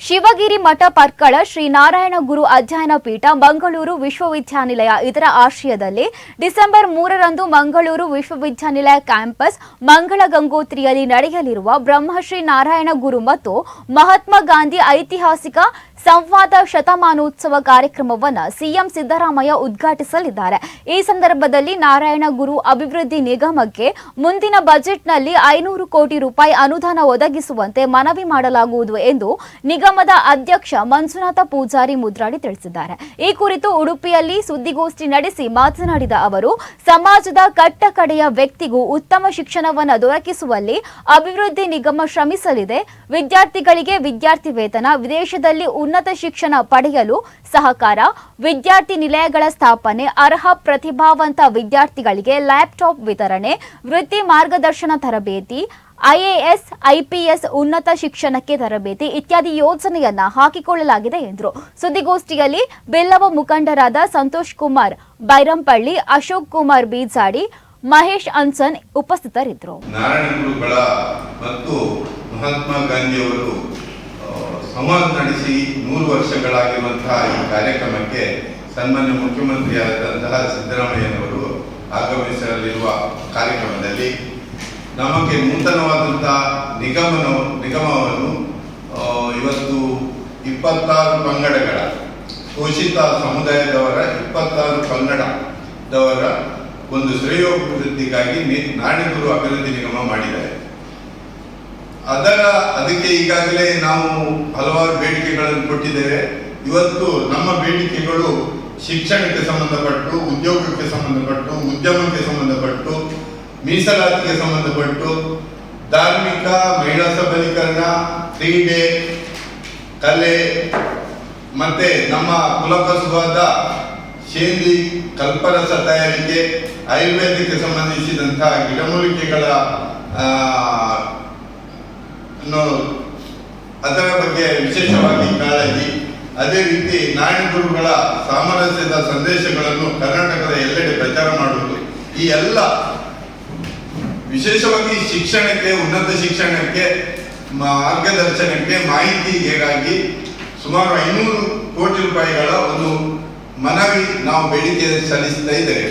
ಶಿವಗಿರಿ ಮಠ ಪರ್ಕಳ ಶ್ರೀ ನಾರಾಯಣ ಗುರು ಅಧ್ಯಯನ ಪೀಠ ಮಂಗಳೂರು ವಿಶ್ವವಿದ್ಯಾನಿಲಯ ಇದರ ಆಶ್ರಯದಲ್ಲಿ ಡಿಸೆಂಬರ್ 3ರಂದು ಮಂಗಳೂರು ವಿಶ್ವವಿದ್ಯಾನಿಲಯ ಕ್ಯಾಂಪಸ್ ಮಂಗಳ ಗಂಗೋತ್ರಿಯಲ್ಲಿ ನಡೆಯಲಿರುವ ಬ್ರಹ್ಮಶ್ರೀ ನಾರಾಯಣ ಗುರು ಮತ್ತು ಮಹಾತ್ಮ ಗಾಂಧಿ ಐತಿಹಾಸಿಕ ಸಂವಾದ ಶತಮಾನೋತ್ಸವ ಕಾರ್ಯಕ್ರಮವನ್ನು ಸಿಎಂ ಸಿದ್ದರಾಮಯ್ಯ ಉದ್ಘಾಟಿಸಲಿದ್ದಾರೆ. ಈ ಸಂದರ್ಭದಲ್ಲಿ ನಾರಾಯಣ ಗುರು ಅಭಿವೃದ್ಧಿ ನಿಗಮಕ್ಕೆ ಮುಂದಿನ ಬಜೆಟ್ನಲ್ಲಿ 500 ಕೋಟಿ ರೂಪಾಯಿ ಅನುದಾನ ಒದಗಿಸುವಂತೆ ಮನವಿ ಮಾಡಲಾಗುವುದು ಎಂದು ನಿಗಮದ ಅಧ್ಯಕ್ಷ ಮಂಜುನಾಥ ಪೂಜಾರಿ ಮುದ್ರಾಡಿ ತಿಳಿಸಿದ್ದಾರೆ. ಈ ಕುರಿತು ಉಡುಪಿಯಲ್ಲಿ ಸುದ್ದಿಗೋಷ್ಠಿ ನಡೆಸಿ ಮಾತನಾಡಿದ ಅವರು, ಸಮಾಜದ ಕಟ್ಟಕಡೆಯ ವ್ಯಕ್ತಿಗೂ ಉತ್ತಮ ಶಿಕ್ಷಣವನ್ನು ದೊರಕಿಸುವಲ್ಲಿ ಅಭಿವೃದ್ಧಿ ನಿಗಮ ಶ್ರಮಿಸಲಿದೆ. ವಿದ್ಯಾರ್ಥಿಗಳಿಗೆ ವಿದ್ಯಾರ್ಥಿ ವೇತನ, ವಿದೇಶದಲ್ಲಿ ಉನ್ನತ ಶಿಕ್ಷಣ ಪಡೆಯಲು ಸಹಕಾರ, ವಿದ್ಯಾರ್ಥಿ ನಿಲಯಗಳ ಸ್ಥಾಪನೆ, ಅರ್ಹ ಪ್ರತಿಭಾವಂತ ವಿದ್ಯಾರ್ಥಿಗಳಿಗೆ ಲ್ಯಾಪ್ಟಾಪ್ ವಿತರಣೆ, ವೃತ್ತಿ ಮಾರ್ಗದರ್ಶನ ತರಬೇತಿ, IAS, IPS ಉನ್ನತ ಶಿಕ್ಷಣಕ್ಕೆ ತರಬೇತಿ ಇತ್ಯಾದಿ ಯೋಜನೆಯನ್ನ ಹಾಕಿಕೊಳ್ಳಲಾಗಿದೆ ಎಂದರು. ಸುದ್ದಿಗೋಷ್ಠಿಯಲ್ಲಿ ಬೆಲ್ಲವ ಮುಖಂಡರಾದ ಸಂತೋಷ್ ಕುಮಾರ್ ಬೈರಂಪಳ್ಳಿ, ಅಶೋಕ್ ಕುಮಾರ್ ಬೀಜಾಡಿ, ಮಹೇಶ್ ಅನ್ಸನ್ ಉಪಸ್ಥಿತರಿದ್ದರು. ನಾರಾಯಣ ಗುರುಗಳ ಮತ್ತು ಮಹಾತ್ಮ ಗಾಂಧಿಯವರು ಸಂವಾದ ನಡೆಸಿ 100 ವರ್ಷಗಳಾಗಿರುವಂತಹ ಈ ಕಾರ್ಯಕ್ರಮಕ್ಕೆ ಸನ್ಮಾನ್ಯ ಮುಖ್ಯಮಂತ್ರಿಯಾದಂತಹ ಸಿದ್ದರಾಮಯ್ಯನವರು ಆಗಮಿಸಲಿರುವ ಕಾರ್ಯಕ್ರಮದಲ್ಲಿ ನಮಗೆ ನೂತನವಾದಂತಹ ನಿಗಮವನ್ನು ಇವತ್ತು 26 ಪಂಗಡಗಳ ಶೋಷಿತ ಸಮುದಾಯದವರ 26 ಪಂಗಡದವರ ಒಂದು ಶ್ರೇಯೋಭಿವೃದ್ಧಿಗಾಗಿ ನಾರಾಯಣ ಗುರು ಅಭಿವೃದ್ಧಿ ನಿಗಮ ಮಾಡಿದ್ದಾರೆ. ಅದಕ್ಕೆ ಈಗಾಗಲೇ ನಾವು ಹಲವಾರು ಬೇಡಿಕೆಗಳನ್ನು ಕೊಟ್ಟಿದ್ದೇವೆ. ಇವತ್ತು ನಮ್ಮ ಬೇಡಿಕೆಗಳು ಶಿಕ್ಷಣಕ್ಕೆ ಸಂಬಂಧಪಟ್ಟು, ಉದ್ಯೋಗಕ್ಕೆ ಸಂಬಂಧಪಟ್ಟು, ಉದ್ಯಮಕ್ಕೆ ಸಂಬಂಧಪಟ್ಟು, ಮೀಸಲಾತಿಗೆ ಸಂಬಂಧಪಟ್ಟು, ಧಾರ್ಮಿಕ, ಮಹಿಳಾ ಸಬಲೀಕರಣ, ಕ್ರೀಡೆ, ಕಲೆ, ಮತ್ತೆ ನಮ್ಮ ಕುಲಕಸುವಾದ ಶೇಂದಿ ಕಲ್ಪರಸ ತಯಾರಿಕೆ, ಆಯುರ್ವೇದಕ್ಕೆ ಸಂಬಂಧಿಸಿದಂತಹ ಗಿಡಮೂಲಿಕೆಗಳ ಅದರ ಬಗ್ಗೆ ವಿಶೇಷವಾಗಿ ಕಾಳಜಿ, ಅದೇ ರೀತಿ ನಾರಾಯಣ ಗುರುಗಳ ಸಾಮರಸ್ಯದ ಸಂದೇಶಗಳನ್ನು ಕರ್ನಾಟಕದ ಎಲ್ಲೆಡೆ ಪ್ರಚಾರ ಮಾಡುವುದು, ಈ ಎಲ್ಲ ವಿಶೇಷವಾಗಿ ಶಿಕ್ಷಣಕ್ಕೆ, ಉನ್ನತ ಶಿಕ್ಷಣಕ್ಕೆ, ಮಾರ್ಗದರ್ಶನಕ್ಕೆ, ಮಾಹಿತಿಗಾಗಿ ಸುಮಾರು 500 ಕೋಟಿ ರೂಪಾಯಿಗಳ ಒಂದು ಮನವಿ ನಾವು ಬೇಡಿಕೆ ಸಲ್ಲಿಸ್ತಾ ಇದ್ದೇವೆ.